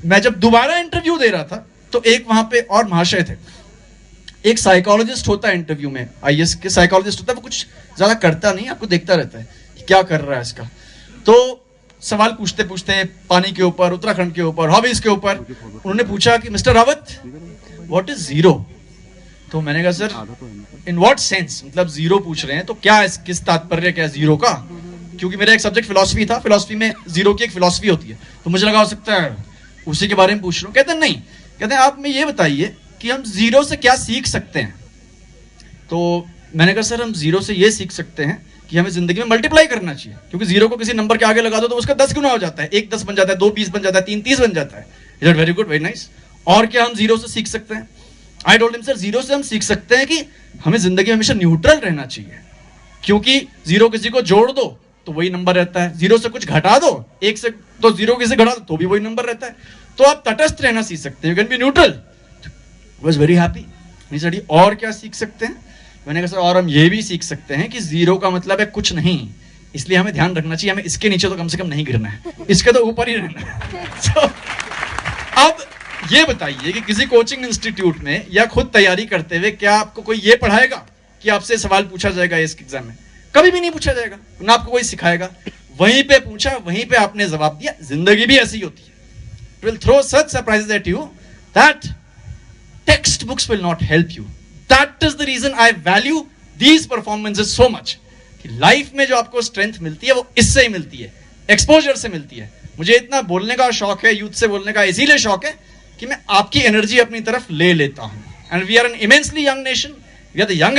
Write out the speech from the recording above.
मैं जब दोबारा इंटरव्यू दे रहा था तो एक वहां पे और महाशय थे, एक साइकोलॉजिस्ट होता है इंटरव्यू में, आईएएस के साइकोलॉजिस्ट होता है, वो कुछ ज्यादा करता नहीं, आपको देखता रहता है कि क्या कर रहा है इसका। तो सवाल पूछते पूछते पानी के ऊपर, उत्तराखंड के ऊपर, हॉबीज के ऊपर, उन्होंने पूछा कि mister Rawat what is zero. तो मैंने कहा सर इन व्हाट सेंस, मतलब जीरो पूछ रहे हैं तो क्या, किस तात्पर्य क्या जीरो का, क्योंकि मेरा एक सब्जेक्ट फिलॉसफी था, फिलॉसफी में जीरो की एक फिलॉसफी होती है, तो मुझे लगा हो सकता है उसी के बारे में पूछ रहा हूँ। कहते हैं नहीं, कहते हैं आप में ये बताइए कि हम जीरो से क्या सीख सकते हैं। तो मैंने कहा सर हम जीरो से ये सीख सकते हैं कि हमें जिंदगी में मल्टीप्लाई करना चाहिए, क्योंकि जीरो को किसी नंबर के आगे लगा दो तो उसका 10 गुना हो जाता है, 1 10 बन जाता है, 2 20 बन जाता है, 3 30 बन जाता है। Is it very good, very nice. और क्या हम जीरो से सीख सकते हैं? I told him sir zero से हम सीख सकते हैं कि हमें जिंदगी में हमेशा न्यूट्रल रहना चाहिए, क्योंकि जीरो किसी को जोड़ दो तो वही नंबर रहता है, जीरो से कुछ घटा दो, एक से तो जीरो किसी घटा दो तो भी वही नंबर रहता है, तो आप तटस्थ रहना सीख सकते हैं, you can be neutral. Was very happy. और क्या सीख सकते हैं? मैंने कहा सर और हम ये भी सीख सकते हैं कि जीरो का मतलब है कुछ नहीं, इसलिए हमें ध्यान रखना चाहिए हमें इसके नीचे तो कम से कम नहीं गिरना है, इसके तो ऊपर ही रहना है। so, अब ये बताइए कि किसी कोचिंग इंस्टीट्यूट में या खुद तैयारी करते हुए क्या आपको कोई ये पढ़ाएगा कि आपसे सवाल पूछा जाएगा इस एग्जाम में? कभी भी नहीं पूछा जाएगा, ना आपको कोई सिखाएगा। वहीं पे पूछा, वहीं पे आपने जवाब दिया। जिंदगी भी ऐसी होती है, it will throw such surprises at you that text books will not help you. That is the reason I value these performances so much, कि लाइफ में जो आपको स्ट्रेंथ मिलती है वो इससे ही मिलती है, एक्सपोजर से मिलती है। मुझे इतना बोलने का शौक है, यूथ से बोलने का इसीलिए शौक है कि मैं आपकी एनर्जी अपनी तरफ ले लेता हूं। And we are an immensely young nation, we are the youngest